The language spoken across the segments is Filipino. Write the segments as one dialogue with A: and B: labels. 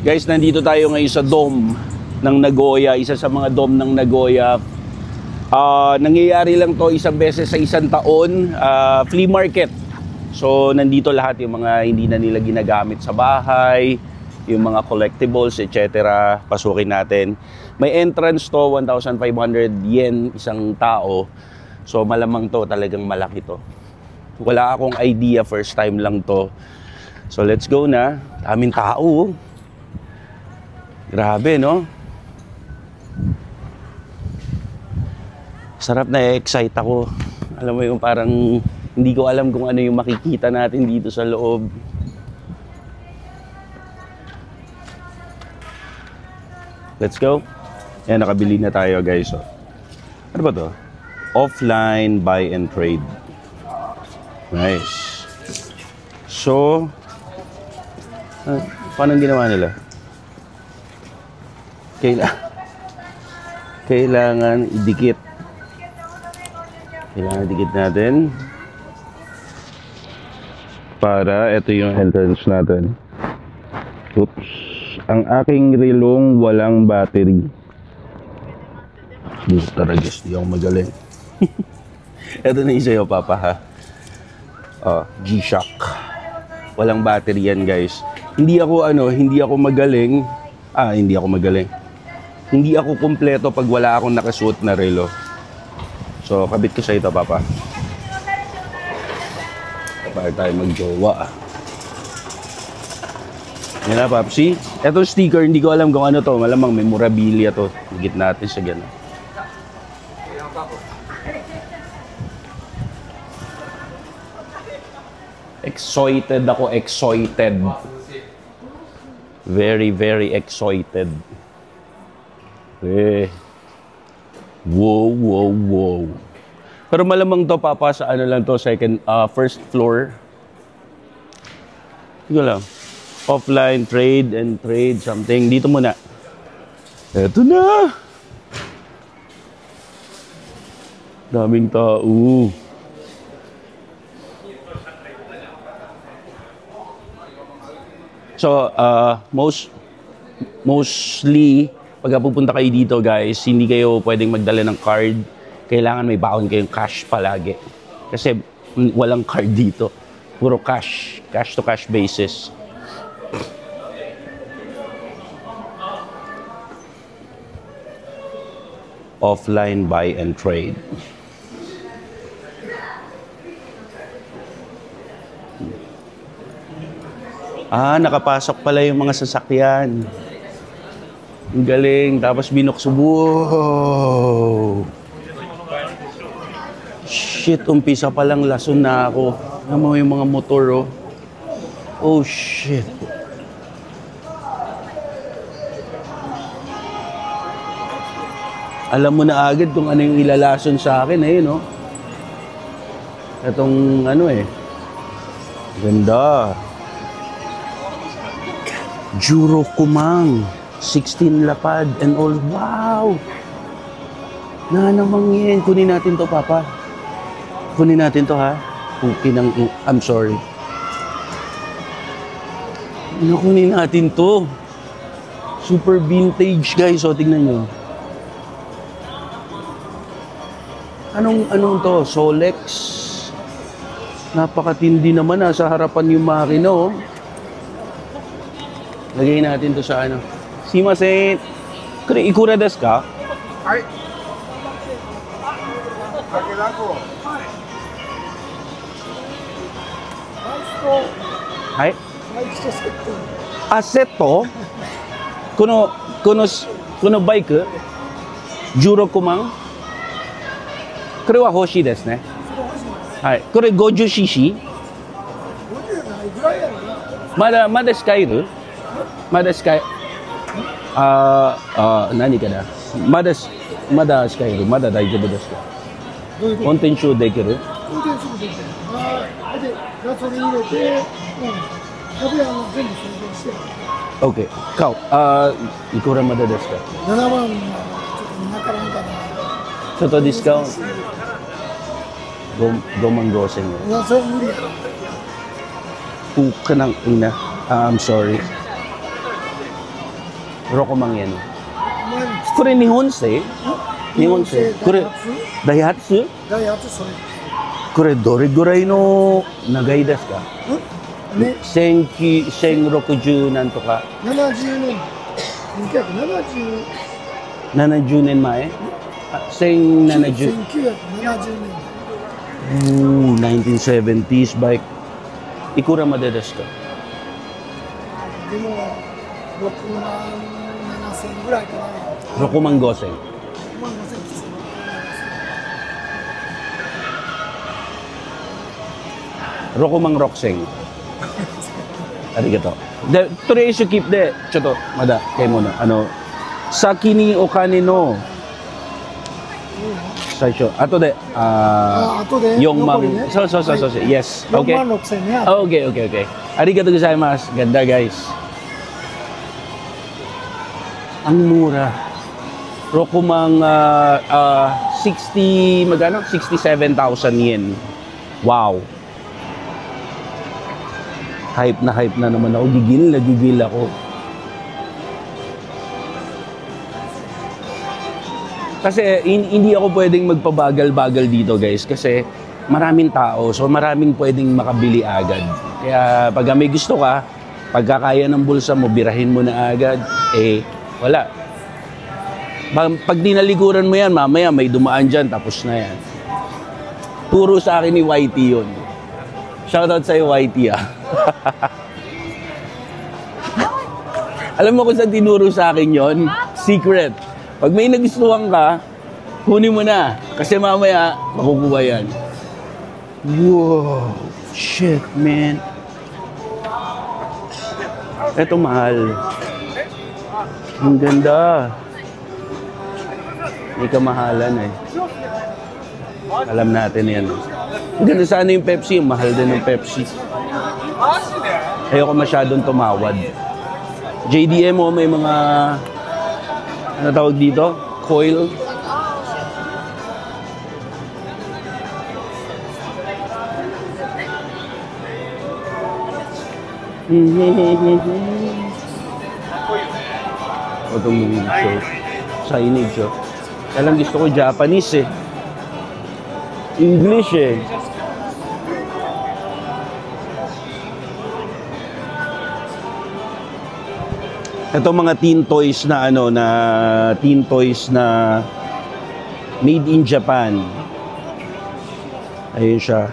A: Guys, nandito tayo ngayon sa Dome ng Nagoya, isa sa mga Dome ng Nagoya. Nangyayari lang to isang beses sa isang taon, flea market. So nandito lahat yung mga hindi na nila ginagamit sa bahay, yung mga collectibles, etc. Pasukin natin. May entrance to, 1,500 yen isang tao. So malamang to, talagang malaki to. Wala akong idea, first time lang to. So let's go na. Daming tao. Grabe, no? Sarap na excite ako. Alam mo yung parang hindi ko alam kung ano yung makikita natin dito sa loob. Let's go. Yan, nakabili na tayo, guys. So, ano ba to? Offline buy and trade. Nice. So, paano ginawa nila? Kailangan idikit. Kailangan idikit natin. Para ito yung entrance natin. Oops. Ang aking relong walang battery. Dito talaga, di ako magaling. Ito na isa yung papa, ha. G-Shock. Walang battery yan, guys. Hindi ako magaling. Hindi ako magaling. Hindi ako kumpleto pag wala akong nakasuot na relo. So, kabit ko sa ito, papa. Para tayo magjowa. Yan na, Papsi. Etong sticker, hindi ko alam kung ano to. Malamang memorabilia to. Higit natin sa gano'n. Excited ako, excited. Very, very excited. Wow. Pero malamang to, papa, sa ano lang to, first floor. Hindi ko lang. Offline, trade and trade something. Dito muna. Eto na. Daming tao. So, mostly, pagka pupunta kayo dito, guys, hindi kayo pwedeng magdala ng card. Kailangan may baon kayong cash palagi. Kasi walang card dito. Puro cash. Cash to cash basis. Offline buy and trade. Nakapasok pala yung mga sasakyan. Ang galing. Tapos binukso. Wow! Shit, umpisa palang lason na ako. Alam mo yung mga motor, oh. Oh, shit. Alam mo na agad kung ano yung ilalason sa akin, no? Itong, ganda. Juro Kumang, 16 lapad and all. Wow! Namang yan. Kunin natin to, papa. Kunin natin to, ha? I'm sorry. Kunin natin to. Super vintage, guys. O, tignan nyo. Anong to? Solex. Napakatindi naman, sa harapan yung makina, oh. Lagay natin to sa ano. Simasen. Ikura desu ka? Hai. Hai. Assetto. Kono bike. Juro Kumang. これは欲しいですね。はい。これ 50cc。まだ使える？まだ使え。何かな？まだ使える？まだ大丈夫ですか？運転手できる？運転手できる。で、ガソリン入れて、株屋も全部宣伝して。OK。買う。いくらまでですか？7万はちょっと見計らんかな。ちょっとディスカウント。5,000. Nasa uli. Puka ng ina. I'm sorry. Rokomang yan.
B: 毎日
A: これ日本製日本製これダイハツ
B: ダイハツそれ
A: これどれぐらいの長いですか
B: ね
A: 1060なんとか
B: 70年1970
A: 70年前1070
B: 1970年
A: 1970s bike いくらまでですか
B: でも6万7000ぐらいかな
A: 6万5千
B: 6万5000きつい
A: 6万6千ありがとうでとりあえずkeepでちょっとまだkayo muna先にお金の最初後で
B: 後で
A: 4万
B: 残りね
A: そうそうそうそう、yes
B: 4
A: okay
B: 万6000ね
A: okay okay okay ありがとうございますganda guys ang mura Rokomang 60 magano 67,000 yen wow hype na naman ako gigil ako kasi hindi ako pwedeng magpabagal-bagal dito guys kasi maraming tao so maraming pwedeng makabili agad kaya pag may gusto ka pagkakaya ng bulsa mo birahin mo na agad wala pag dinalikuran mo yan mamaya may dumaan dyan tapos na yan turo sa akin ni YT yun shoutout sa'yo YT alam mo kung saan tinuro sa akin yon secret pag may nagustuhan ka kunin mo na kasi mamaya makukuha yan wow shit man eto mahal ang ganda may kamahalan alam natin yan ang ganda sana yung Pepsi yung mahal din ng Pepsi ayoko masyadong tumawad JDM may mga ano tawag dito? Coil itong mga signage Kailang gusto ko Japanese English Ito mga teen toys na teen toys na made in Japan. Ayun siya.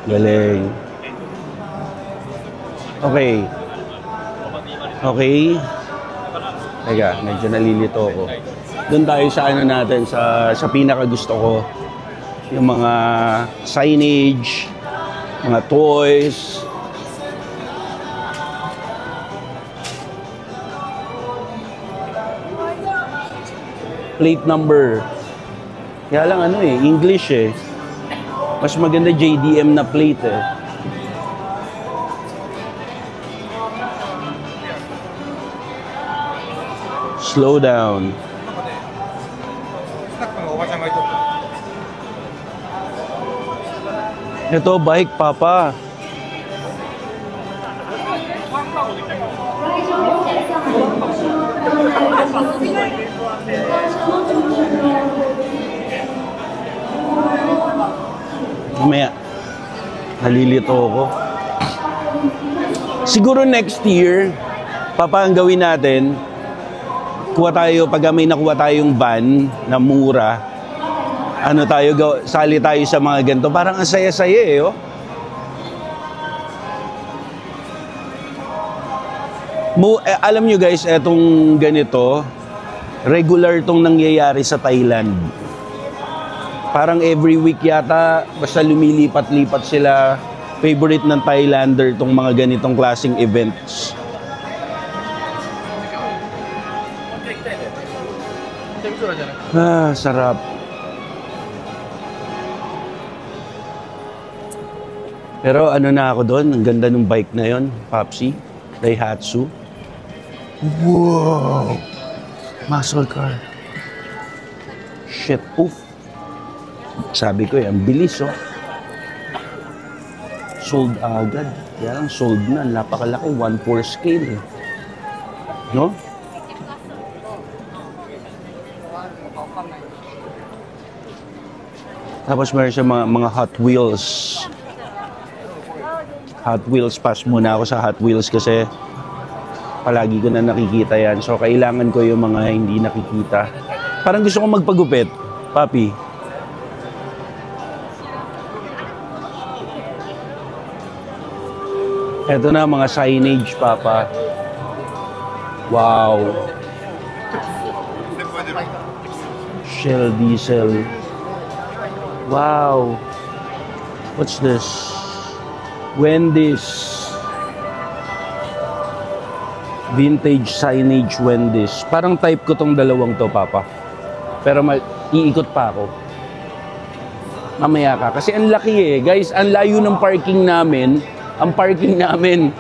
A: Galing. Okay. Teka, medyo nalilito ako. Doon tayo sa natin, sa pinaka gusto ko. Yung mga signage, mga toys. Plate number. Kaya lang English Mas maganda JDM na plate Slow down. Ito, bike, Papa. Mamaya, nalilito ako. Siguro next year, Papa, ang gawin natin, pag may nakuha tayong van na mura, sali tayo sa mga ganito. Parang ang saya-saya Alam nyo guys, etong ganito, regular tong nangyayari sa Thailand. Parang every week yata, basta lumilipat-lipat sila. Favorite ng Thailander tong mga ganitong klaseng events. Sarap. Pero na ako doon, ang ganda ng bike na yon, Popsi, Daihatsu. Wow! Muscle car. Shit, oof. Sabi ko ang bilis Sold agad. Kaya lang sold na, napakalaki, 1/4 scale. No? Tapos meron siya mga Hot Wheels. Hot Wheels, pass muna ako sa Hot Wheels kasi palagi ko na nakikita yan. So, kailangan ko yung mga hindi nakikita. Parang gusto ko magpagupit, papi. Ito na, mga signage, papa. Wow. Shell Diesel. Wow. What's this? Wendy's. Vintage signage Wendy's. Parang type ko tong dalawang to, papa. Pero iikot pa ako. Mamaya ka. Kasi ang laki eh. Guys, ang layo ng parking namin. Ang parking namin,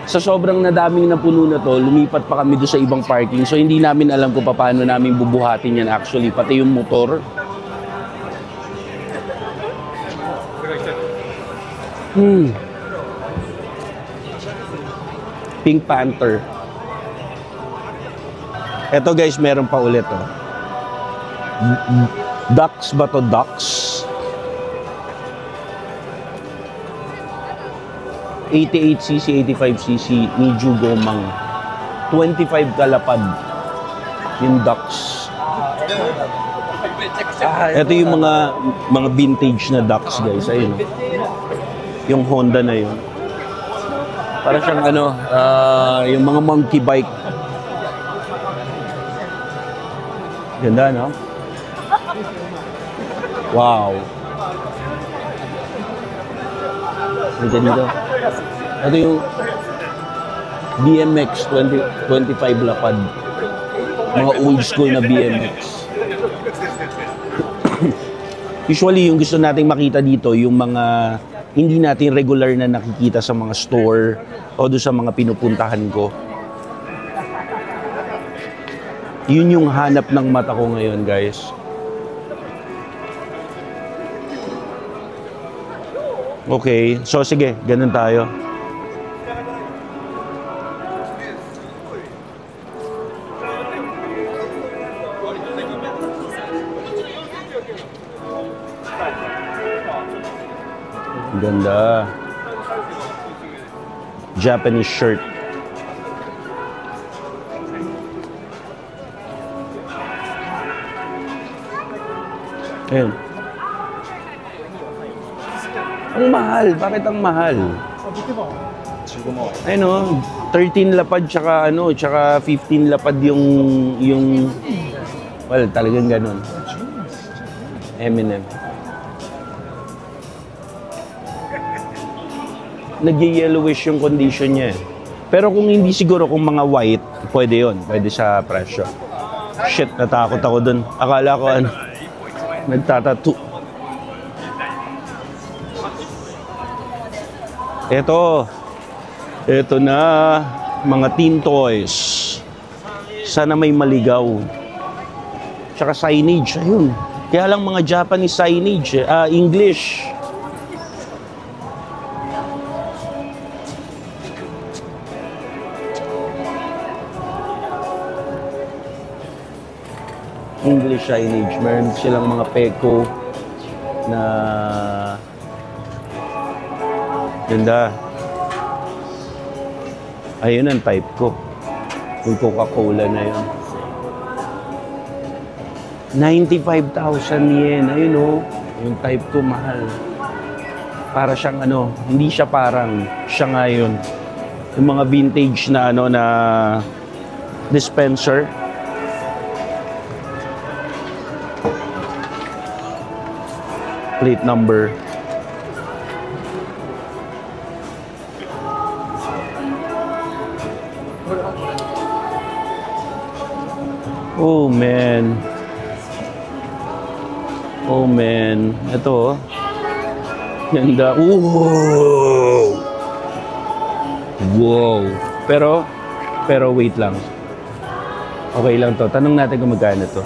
A: sa sobrang nadaming napuno na to, lumipat pa kami doon sa ibang parking. So, hindi namin alam kung paano namin bubuhatin yan actually. Pati yung motor. Pink Panther. Eto guys, meron pa ulit oh. Ducks ba to? Ducks? 88cc, 85cc, Niju Gomang. 25 kalapad yung Ducks. Ito yung mga vintage na Ducks guys. Ayun. Yung Honda na yun. Para siyang yung mga monkey bike. Ganda, no? Wow. Ito dito. Ito yung BMX 25 lapad. Mga old school na BMX. Usually, yung gusto nating makita dito, yung mga hindi natin regular na nakikita sa mga store o doon sa mga pinupuntahan ko. Yun yung hanap ng mata ko ngayon, guys. Okay, so sige, ganun tayo. Ganda. Japanese shirt. Ayun. Ang mahal. Bakit ang mahal? Ayun o. 13 lapad tsaka 15 lapad yung well, talagang ganun. M&M. Nag-yellowish yung condition niya eh. Pero kung hindi siguro, kung mga white, pwede yun. Pwede sa presyo. Shit, natakot ako dun. Akala ko nagtatattoo. Ito na, mga teen toys. Sana may maligaw. Tsaka signage, ayun. Kaya lang mga Japanese signage, English. English signage. Meron silang mga peko na ganda. Ayun ang type ko. Yung Coca-Cola na yun. 95,000 yen. Ayun o. Yung type ko mahal. Para siyang hindi siya parang siya nga yun. Yung mga vintage na na dispenser. Plate number. Oh man. Oh man. Ito. Ganda. Wow. Wow. Pero wait lang. Okay lang to. Tanong natin kung magkano to.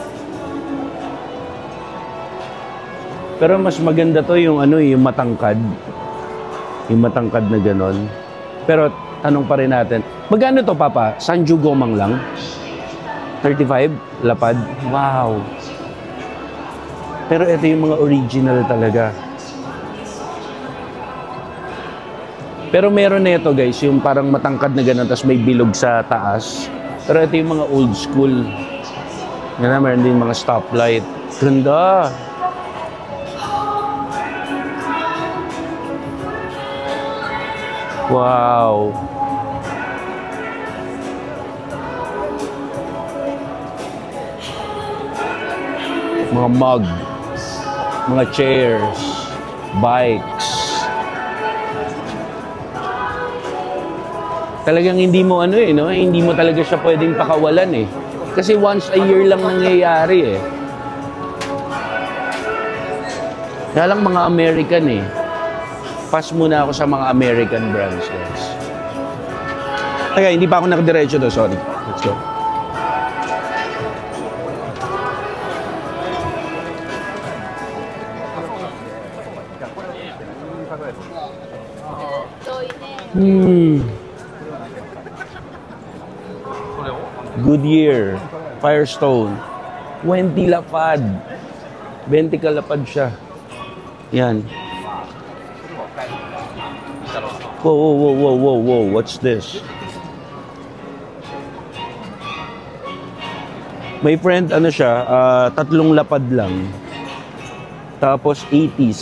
A: Pero mas maganda to yung yung matangkad. Yung matangkad na ganon. Pero tanong pa rin natin, magkano to Papa? Sanju Gomang lang? 35? Lapad? Wow! Pero ito yung mga original talaga. Pero meron na ito guys, yung parang matangkad na ganun, tapos may bilog sa taas. Pero ito yung mga old school. Yan na, meron din mga stoplight. Ganda! Wow! Mga mug, mga chairs, bikes. Talagang hindi mo ano no? Hindi mo talaga siya pwedeng pakawalan eh. Kasi once a year lang nangyayari eh. Kaya lang mga American eh. Pass muna ako sa mga American brands guys. Teka, hindi pa ako nakadiretso do, sorry. Let's go. Goodyear, Firestone, 20 lapad. 20 kalapad siya. Yan. Whoa, what's this? My friend, ano siya, 3 lapad lang. Tapos 80s,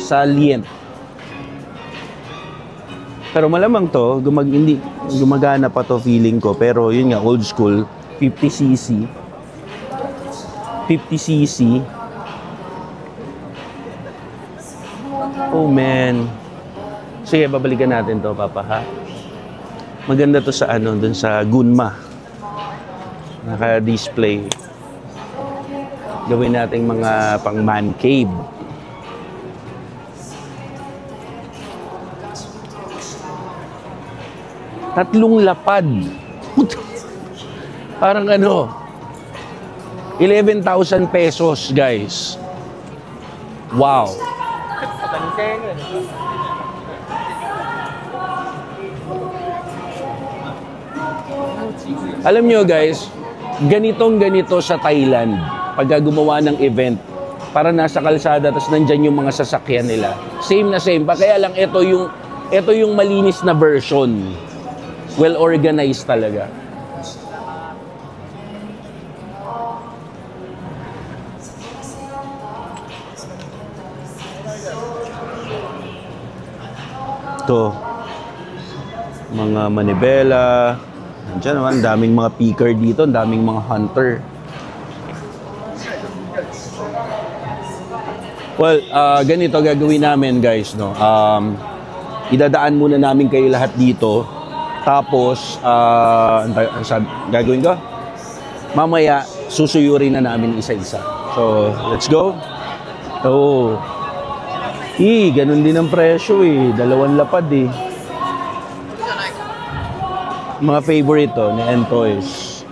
A: salient. Pero malamang to, hindi gumagana pa to feeling ko. Pero yun nga, old school, 50cc. 50cc. Oh man. Sige, babalikan natin to, Papa, ha? Maganda to sa ano, dun sa Gunma. Naka-display. Gawin nating mga pang man cave. Tatlong lapad. Parang ano, 11,000 pesos, guys. Wow. Alam nyo guys, ganito sa Thailand pag gumawa ng event, para nasa kalsada tapos nandyan yung mga sasakyan nila. Same na same. Kaya lang ito yung malinis na version. Well organized talaga. Ito, mga manibela. Diyan naman, daming mga picker dito, daming mga hunter. Well, ganito gagawin namin guys, no. Idadaan muna namin kayo lahat dito. Tapos, gagawin ko? Mamaya, susuyurin na namin isa-isa. So, let's go. Oh. Ganun din ang presyo eh. 2 lapad eh. Mga favorite to ni Entoys.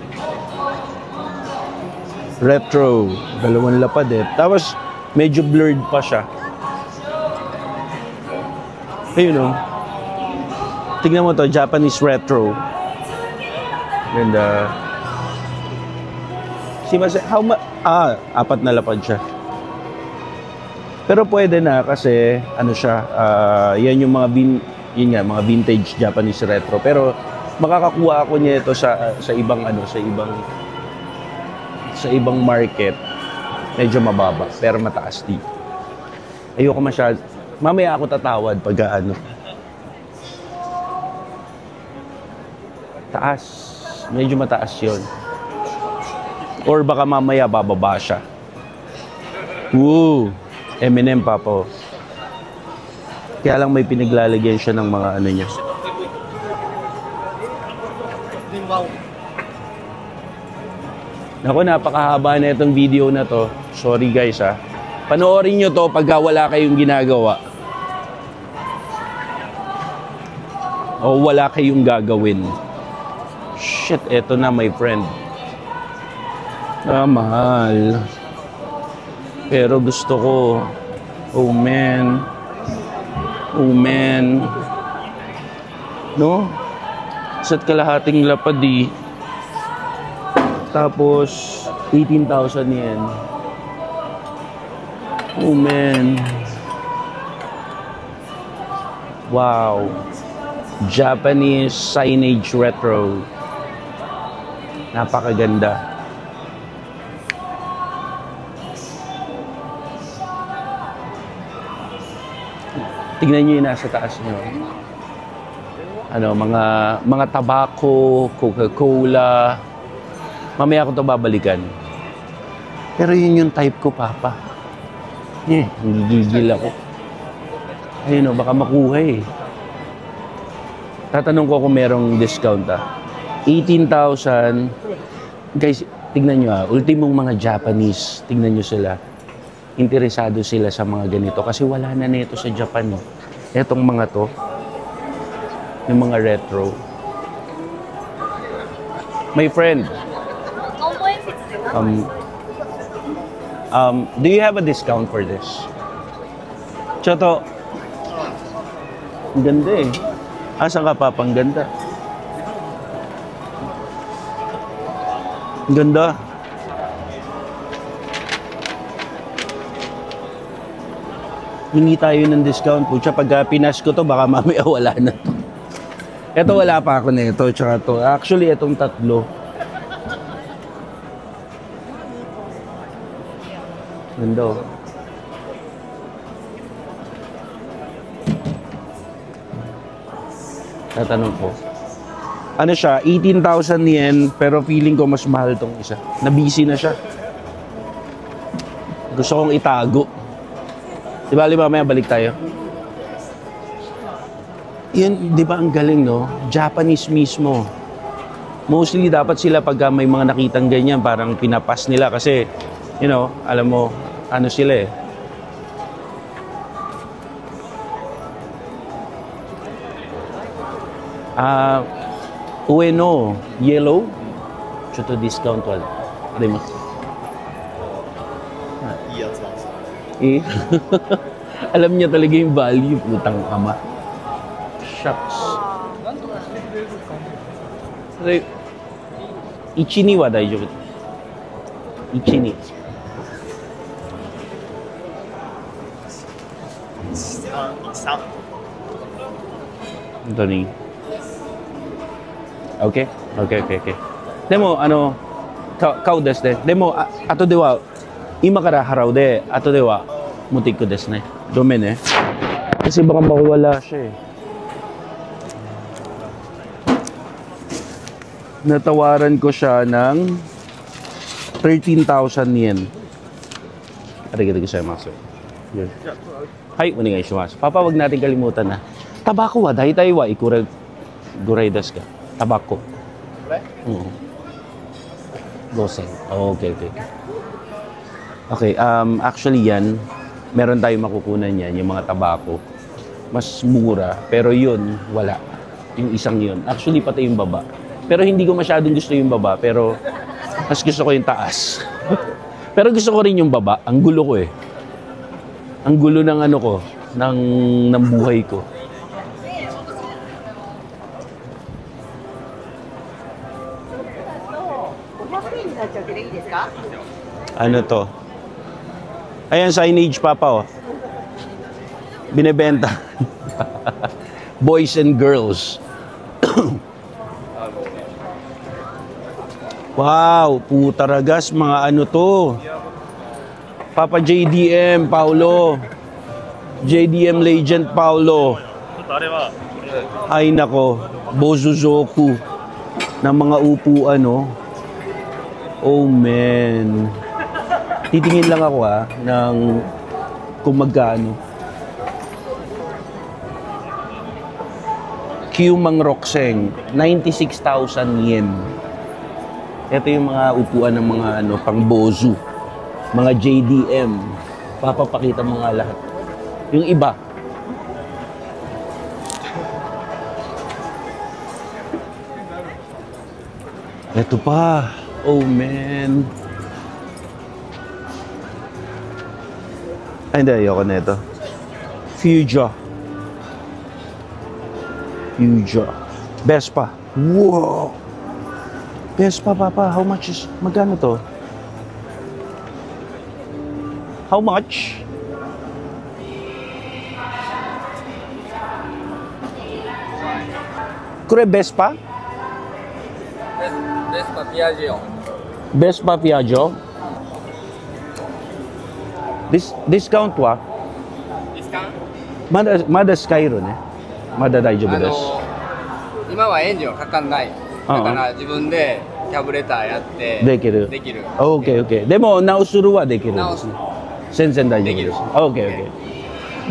A: Retro. 2 lapad eh. Tapos, medyo blurred pa siya. Ayun o. Tignan mo to, Japanese retro. Ganda. Apat na lapad siya. Pero pwede na kasi ano siya, yan yung mga mga vintage Japanese retro. Pero makakakuha ako niya ito sa ibang sa ibang market. Medyo mababa, pero mataas dito. Ayoko masyado. Mamaya ako tatawad pag taas. Medyo mataas yun. Or baka mamaya bababa siya. Woo! M&M pa po. Kaya lang may pinaglalagyan siya ng mga ano niya. Naku, napakahaba na itong video na to. Sorry guys ha. Panoorin nyo to pagka wala kayong ginagawa. O wala kayong gagawin. Shit, eto na my friend. Mahal. Pero gusto ko. Oh man. Oh man. No? Isa't kalahating lapad eh. Tapos, 18,000 yen. Oh man. Wow. Japanese signage retro. Napakaganda. Tignan nyo yung nasa taas nyo. Ano, mga tabako, Coca-Cola. Mamaya ko ito babalikan. Pero yun yung type ko, Papa. Gigigil ako. Ayun o, baka makuha eh. Tatanong ko kung merong discount 18,000. Guys, tignan nyo ultimong mga Japanese. Tignan nyo sila. Interesado sila sa mga ganito. Kasi wala na nito sa Japan. Etong mga to. Yung mga retro. My friend. Do you have a discount for this? Choto. Ang ganda eh. Asan ka, Papa? Ang ganda. Ang ganda. Hingi tayo ng discount po. Pagka pinas ko to, baka mamaya wala na to. Ito wala pa ako na ito. Tsaka to. Actually, itong tatlo. Ganda. Tatanong ko. Ano siya? 18,000 yen, pero feeling ko mas mahal tong isa. Nabisi na siya. Gusto kong itago. Di ba, mamaya balik tayo. Yun, di ba ang galing, no? Japanese mismo. Mostly dapat sila pagka may mga nakitang ganyan, parang pinapas nila kasi, you know, alam mo, ano sila eh. Ueno, yellow. Choto discount wala. Aray mo. Eh. Alam niya talaga yung value, putang ama. Shucks. Ichini wa daijoubu. Ichini. Hontou ni. Okay? Okay. Demo, kao desu ne. Demo, ato de wa, ima kara harau de, ato de wa, mutik ko desu ne. Dome ne. Kasi baka mawala siya eh. Natawaran ko siya ng 13,000 yen. Arigatou gozaimasu. Yun. Hai, onegai shimasu. Papa, wag natin kalimutan na. Tabako wa, daitai wa ikura gurai desu ka? Tabako. Dosen. Okay. Okay, actually yan, meron tayong makukunan yan, yung mga tabako. Mas mura, pero yun, wala. Yung isang yun. Actually, pati yung baba. Pero hindi ko masyadong gusto yung baba, pero mas gusto ko yung taas. Pero gusto ko rin yung baba. Ang gulo ko eh. Ang gulo ng ano ko, ng buhay ko. Ano to? Ayan, signage, Papa, oh. Binebenta. Boys and girls. Wow, putaragas, mga ano to. Papa JDM, Paulo. JDM Legend, Paulo. Ay nako, Bozuzoku. Na mga upuan, no? Oh man. Titingin lang ako ng kung magkano. Kyumang Rokseng, 96,000 yen. Ito yung mga upuan ng mga pang Bozu. Mga JDM. Papapakita mo nga lahat. Yung iba. Ito pa. Oh man. Ay, hindi. Ayoko na ito. Fuja. Vespa. Wow! Vespa, Papa. How much is... Magkano to? How much? Kure Vespa?
C: Vespa Piaggio.
A: Vespa Piaggio? Discount wa?
C: ディスカウン
A: まだ使えるね。まだ大丈夫です。
C: 今はエンジンはかかんない。だから自分でキャブレターやって
A: できる。
C: できる。
A: OK。でも直するはできるんですね。全然大丈夫です。OK。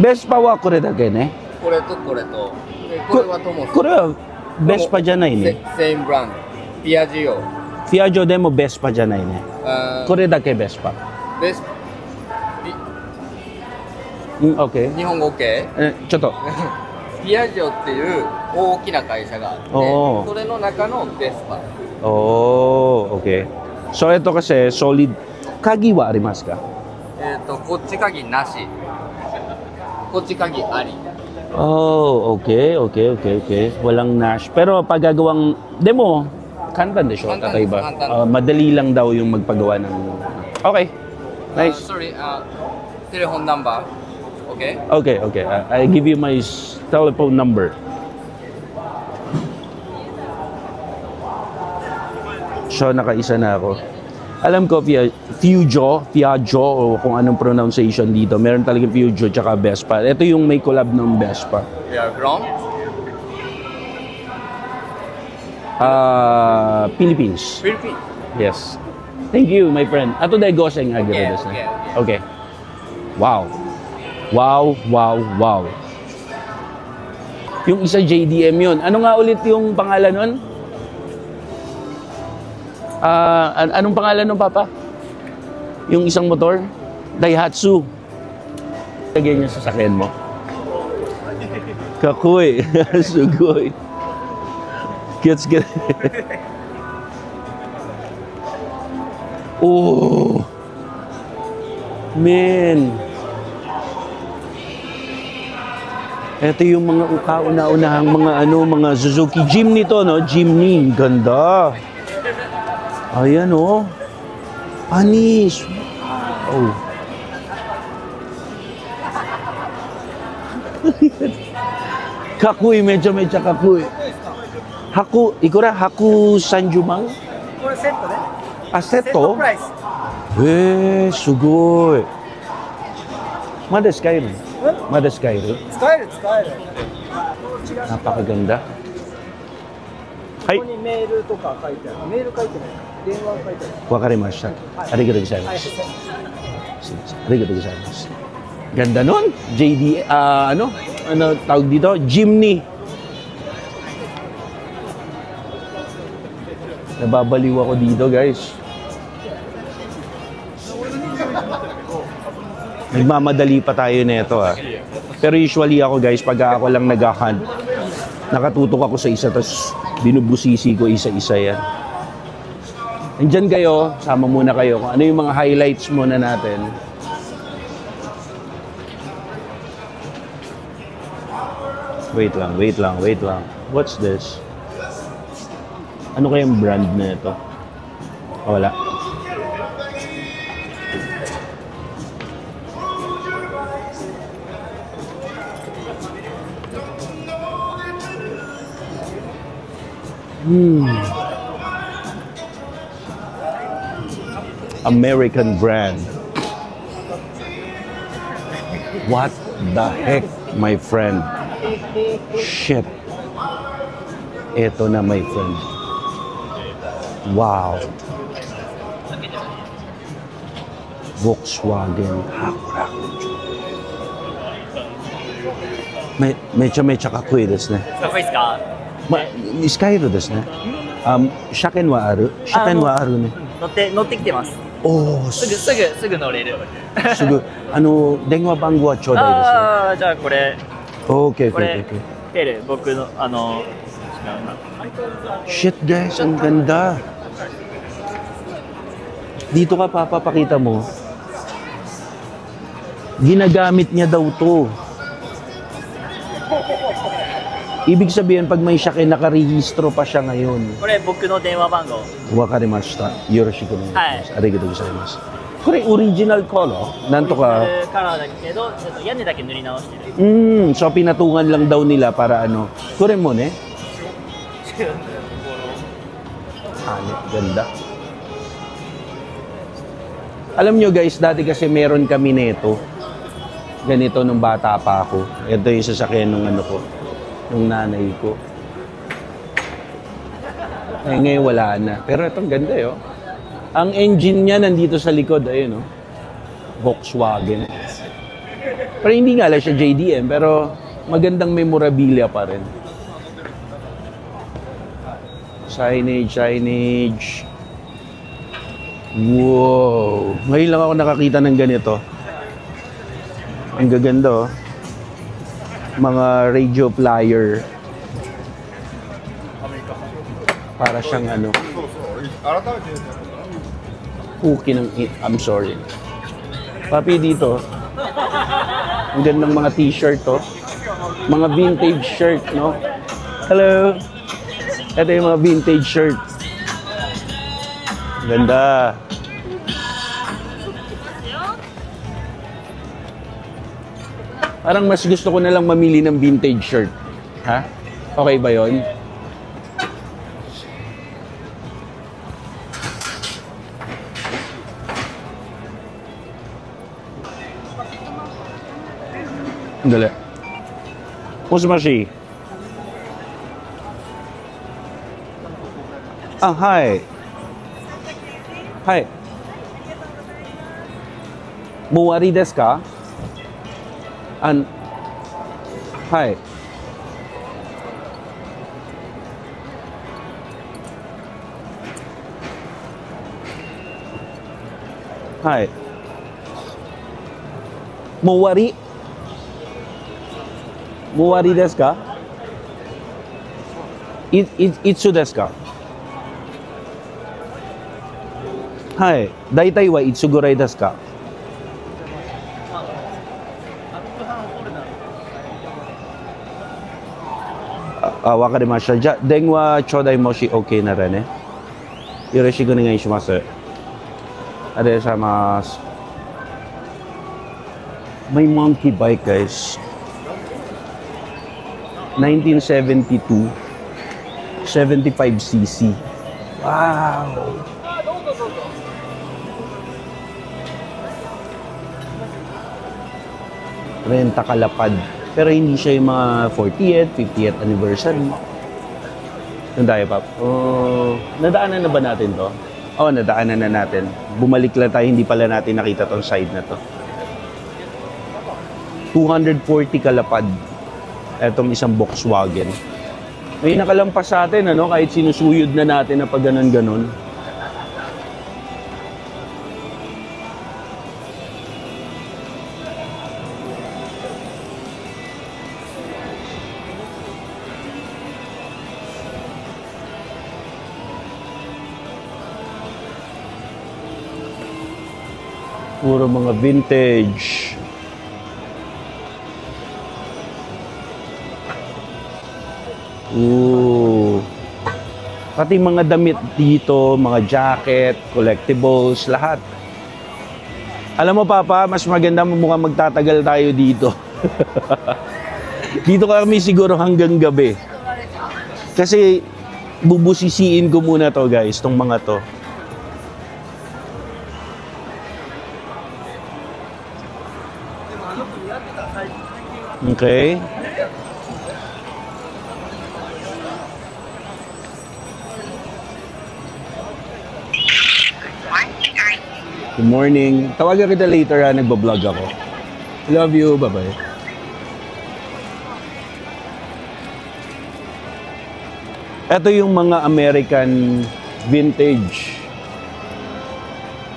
A: ベスパはこれだけね。
C: これとこれと。でこれはトモス。
A: これはベスパじゃないね。
C: セイムブランド。ピアジオ。
A: ピアジョでもベスパじゃないね。これだけベスパ。
C: ベス
A: OK。
C: 日本語 OK？
A: ちょっと。
C: ピアジョっていう大きな会社があって、それの中のベスパ。
A: OK。So ito kasi solid. Kagi wa arimasu ka?
C: こっち鍵なし。こっち鍵あり。
A: Okay. Walang Nash. Pero pagagawang demo, kantan de siya, kakaiba. Madali lang daw yung magpagawa ng... Okay. Nice.
C: Sorry, telephone number. Okay?
A: Okay. I give you my telephone number. So, nakaisa na ako. Alam ko, Piaggio, o kung anong pronunciation dito. Meron talagang Piaggio tsaka Vespa. Ito yung may collab ng Vespa.
C: We are from?
A: Philippines.
C: Philippines.
A: Yes. Thank you, my friend. Ato dahil goseng agad. Okay. Wow. Yung isa JDM yun. Ano nga ulit yung pangalan nun? Anong pangalan ng Papa? Yung isang motor? Daihatsu. Lagyan niya sa sasakyan mo. Kakoy. Sugoy. Gets. Oh. Man. Ito yung mga kauna-unahang mga Suzuki Jimny to, no? Jimny. Ganda. Ayan, oh. Panis. Oh. Kakuy, medyo kakuy. Ikura, Haku Sanjumang?
B: これセットね。
A: Ah,
B: セットプライス。
A: sugoi. Madaskairu. Madaskairu.
B: 使える。
A: Napakaganda.
B: ここにメールとか書いてある。メール書いてない。電話書いてある。
A: Wakarimashita. Arigatou gozaimasu. Arigatou gozaimasu. Ganda nun. JD, ano tawag dito? Jimny. Nababaliw ako dito, guys. Nagmamadali pa tayo nito, ah. Pero usually ako, guys, pag ako lang nag-hunt, nakatutok ako sa isa, tapos binubusisi ko isa-isa yan. Nandyan kayo, sama muna kayo kung ano yung mga highlights muna natin. Wait lang. What's this? Ano kayang brand na ito? Oh, wala. American brand. What the heck, my friend? Shit. Ito na, my friend. Wow. Volkswagen Hakurakujou. Mecha kakkoi desu ne.
C: かっこいいですか？
A: スカイルですね。車検はある。車検はあるね。
C: 乗ってきてます。
A: おお、
C: すぐ乗れる。
A: すぐ。電話番号はちょうだいですね。
C: じゃあこれ。
A: Okay.
C: テル僕の違うな。
A: Shit guys, ang ganda. Dito ka papapakita mo. Ginagamit niya daw to. Ibig sabihin, pag may shake, nakarehistro pa siya ngayon.
D: これ僕の電話番号。
A: Wakarimashita. Yoroshiku no
D: Hai.
A: Arigatou gozaimasu. Kore original color? Nanto ka?
D: カラーだけど、ちょっと屋根だけ塗り直してる。
A: So pinatungan lang daw nila para ano. Kore mo ne? Ganda. Alam nyo guys, dati kasi meron kami nito. Ganito nung bata pa ako. Ito yung sasakyan nung ano ko. Nung nanay ko. Eh, ngayon wala na. Pero itong ganda yun. Ang engine niya nandito sa likod. Ayun, oh. Volkswagen. Pero hindi nga lang siya JDM. Pero magandang memorabilia pa rin. Signage. Wow. Ngayon lang ako nakakita ng ganito. Ang gaganda, oh. Mga radio flyer. Para siyang ano. Cookie ng I'm sorry. Papi dito. Ang gandang mga t-shirt, oh. Mga vintage shirt, no? Hello. Ito yung mga vintage shirt. Ganda. Parang mas gusto ko na lang mamili ng vintage shirt. Ha? Okay ba yon? Dali. Musmashi. Hi. Hi. Muwari desu ka? Hi. Hi. Muwari desu ka? Itsu desu ka? Hi. Daitai wa itsu gurai desu ka? Wakarimashita. Ja, denwa chodai moshi okay na rin eh. Yoroshiku onegai shimasu. Arigatou gozaimasu. May monkey bike, guys. 1972. 75cc. Wow! Renta kalapad. Pero hindi siya yung mga 40th, 50th anniversary. Yung tayo, Pap. Oh, nadaanan na ba natin to? Oh, nadaanan na natin. Bumalik lang tayo, hindi pala natin nakita tong side na to. 240 kalapad. Etong isang Volkswagen. May nakalampas sa atin, ano? Kahit sinusuyod na natin na pag ganon-ganon. Puro mga vintage. Ooh. Pati mga damit dito, mga jacket, collectibles, lahat. Alam mo, Papa, mas maganda mukhang magtatagal tayo dito. Dito kami siguro hanggang gabi. Kasi bubusisiin ko muna to, guys, tong mga to. Okay. Good morning. Tawagan kita later, ha. Nagbablog ako. Love you. Bye-bye. Ito yung mga American vintage.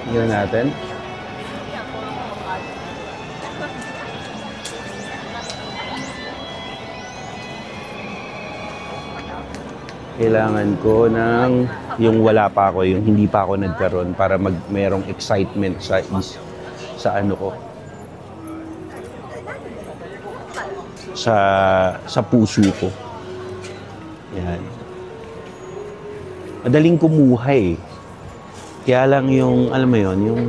A: Tingnan natin. Kailangan ko ng yung wala pa ako, yung hindi pa ako nagkaroon para merong excitement sa ano ko. Sa puso ko. Yan. Madaling kumuha eh. Kaya lang yung, alam mo yon, yung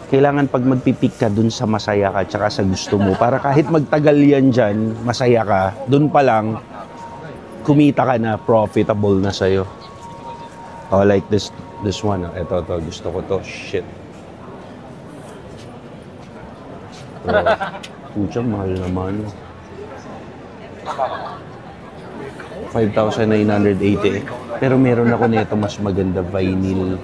A: kailangan pag magpipik ka dun sa masaya ka tsaka sa gusto mo. Para kahit magtagal yan dyan, masaya ka, dun pa lang, kumita ka na, profitable na sa'yo. Oh, like this one. Ito, gusto ko to. Shit. Pucha, mahal naman. 5,980. Pero meron ako nito mas maganda, vinyl.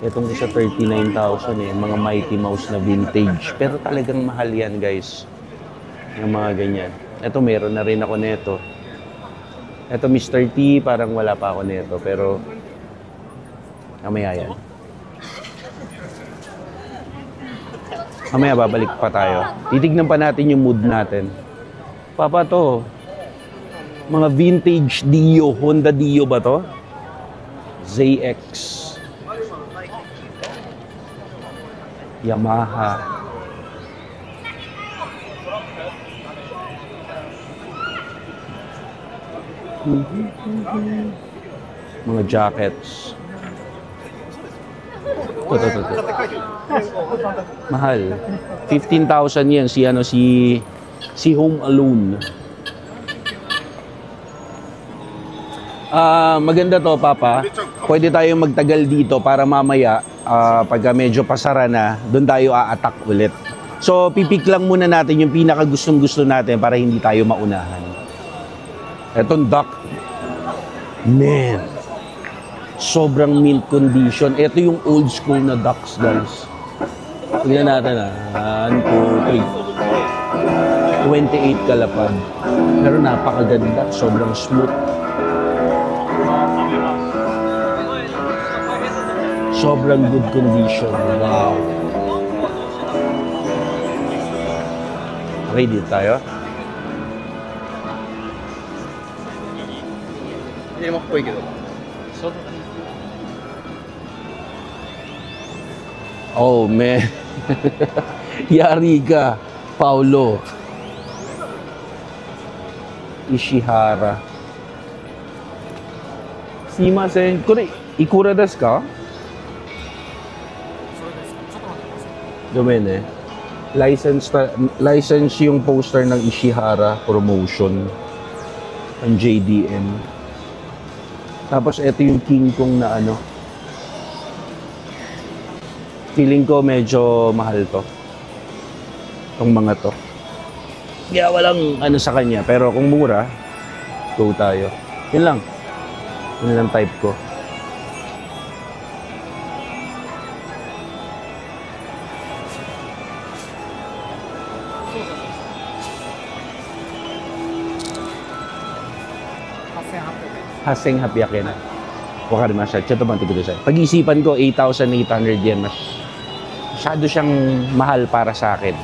A: Itong isa 39,000 eh. Mga Mighty Mouse na vintage. Pero talagang mahal yan, guys. Yung mga ganyan. Ito, meron na rin ako nito. Ito, Mr. T, parang wala pa ako nito. Pero, mamaya yan. Mamaya, babalik pa tayo. Titignan pa natin yung mood natin. Papa, to. Mga vintage Dio. Honda Dio ba to? ZX. Yamaha. Mga jackets. Ito. Mahal. 15,000 yan si Home Alone. Maganda to, Papa. Pwede tayong magtagal dito para mamaya pagka medyo pasara na, doon tayo a-attack ulit. So, pipik lang muna natin yung pinaka gustong-gusto natin para hindi tayo maunahan. Etong duck. Man. Sobrang mint condition. Ito yung old school na ducks, guys. Tignan natin 1, 2, 3. 28 kalapad. Pero napakaganda. Sobrang smooth. Sobrang good condition. Wow. Okay, dito tayo. Oh, man. Yari ka, Paulo. Ishihara. Simasen. Kore, ikura desu ka? Domain eh. License yung poster ng Ishihara promotion ng JDM. Tapos ito yung King Kong na ano. Feeling ko medyo mahal to. Itong mga to. Kaya walang ano sa kanya. Pero kung mura, go tayo. Yun lang. Yun lang type ko. Haseng happy na. Wakarimasha. Chito bang tigil sa. Pag-isipan ko 8,800 yen. Masyado siyang mahal para sa akin.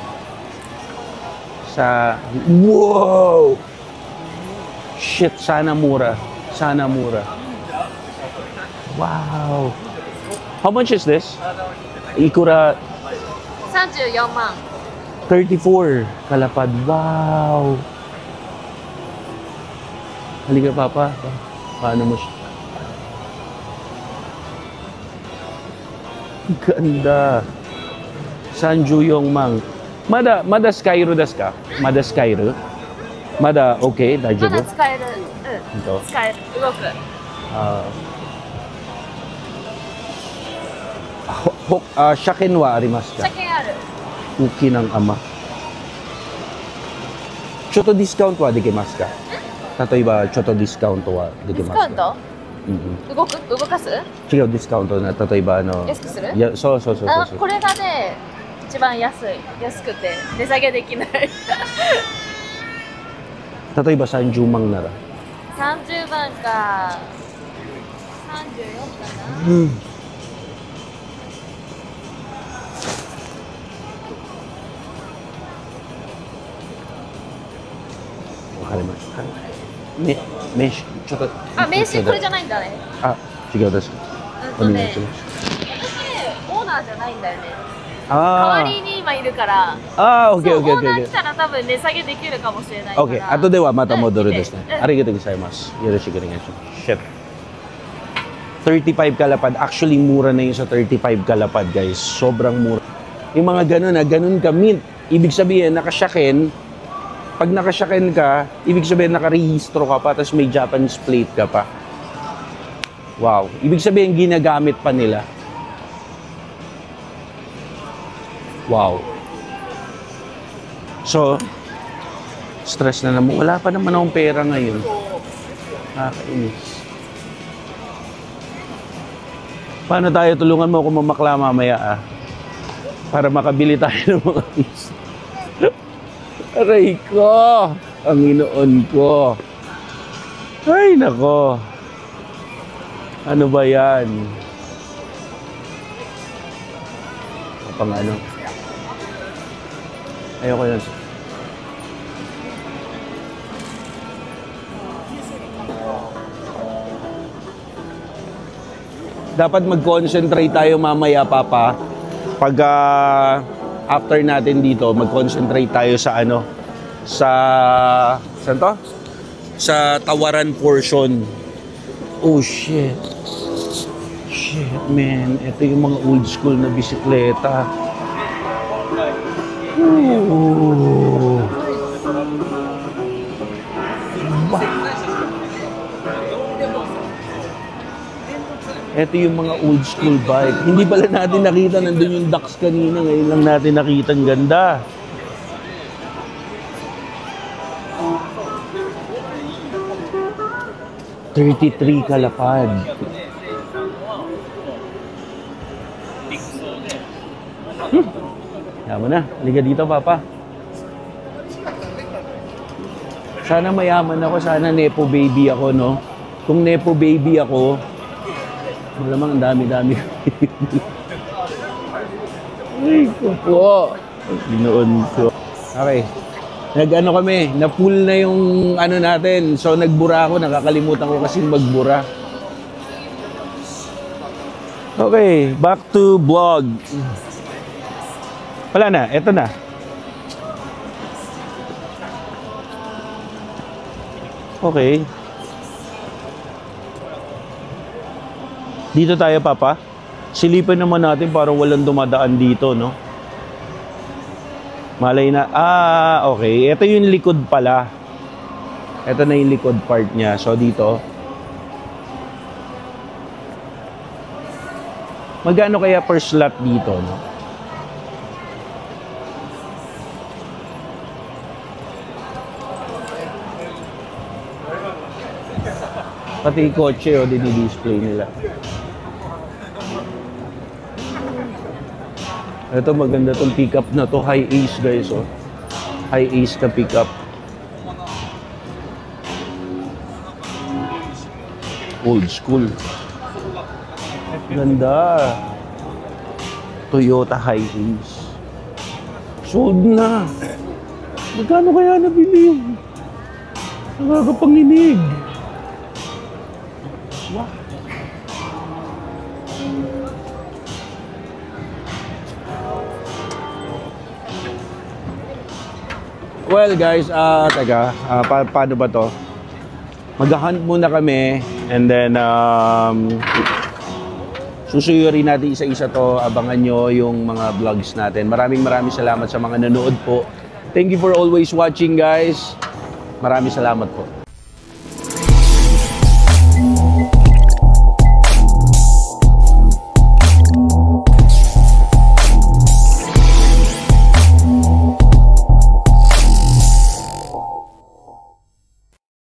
A: Wow! Shit, sana mura. Sana mura. Wow. How much is this? Ikura
E: 34万。
A: 34 kalapad. Wow. Halika, Papa. Paano mo siya? Ganda. Sanjuyong Mang. Mada Skyro desu ka? Mada Skyro? Mada okay? 大丈夫？
E: まだ使える。
A: 本当？
E: 使える。動く。
A: Shaken wa arimasu ka?
E: 車検ある。
A: Uki ng ama. Choto discount wa dekimasu ka? 例えば、ちょっとディスカウントはでき
E: ディス
A: ますか？
E: カウント？動かす？
A: 違うディスカウントな、例えば
E: 安くする？
A: いや、そう。
E: これがね、一番安くて値下げできない。
A: 例えば30万なら。
E: 30万か34かな。
A: わかりました。名刺、ちょっと。
E: 名刺これじゃないんだね。
A: 違うです。お願いします。
E: 私ね、オーナーじゃないんだよね。
A: 代
E: 代わりに今いるから、
A: ああ、OK、
E: そう
A: OK、
E: オーナー
A: OK。
E: 来たら多分値下げできるかもしれないから。
A: OK、後ではまた戻るですね。
E: うん
A: ありがとうございます。よろしくお願いします。Shit. 35 kalapad. Actually, mura na yun sa 35 kalapad, guys. Sobrang mura. Yung mga ganun ka mint. Ibig sabihin, nakasyakin. Pag nakasyakin ka, ibig sabihin nakarehistro ka pa, tapos may Japanese plate ka pa. Wow. Ibig sabihin, ginagamit pa nila. Wow. So, stress na naman. Wala pa naman akong pera ngayon. Nakakainis. Paano tayo? Tulungan mo ako mamakla mamaya para makabili tayo ng mga aray ko! Ang inoon ko. Ay, nako. Ano ba yan? Pang ano? Ayoko yan. Dapat mag-concentrate tayo mamaya, Papa. Pag after natin dito, mag-concentrate tayo sa ano? Saan to? Sa tawaran portion. Oh, shit. Shit, man. Ito yung mga old school na bisikleta. Ooh. Ito yung mga old school bike. Hindi pala natin nakita, nandun yung Dax kanina. Ngayon lang natin nakita, ang ganda. $33 kalapad. Yaman na. Halika dito, Papa. Sana mayaman ako. Sana nepo baby ako, no? Kung nepo baby ako, malamang ang dami-dami. Ay, ko po. Ginoon ko. Okay. Nag-ano kami, na-full na yung ano natin. So, nagbura ako. Nakakalimutan ko kasi magbura. Okay, back to vlog. Wala na, eto na. Okay. Dito tayo, Papa. Silipin naman natin para walang dumadaan dito, no? Malay na. Ah, okay. Ito yung likod pala. Ito na yung likod part niya. So, dito. Magkano kaya per slot dito, no? Pati yung kotse, o, dinidisplay nila. Ito, maganda tong pickup na to. High ace, guys, oh. High ace na pickup. Old school. Ganda. Toyota high ace. Sold na. Magkano kaya nabili? Nakakapanginig. Wow. Well guys, paano ba to? Mag-hunt muna kami and then susuyurin natin isa-isa to. Abangan nyo yung mga vlogs natin. Maraming salamat sa mga nanood po. Thank you for always watching, guys. Maraming salamat po.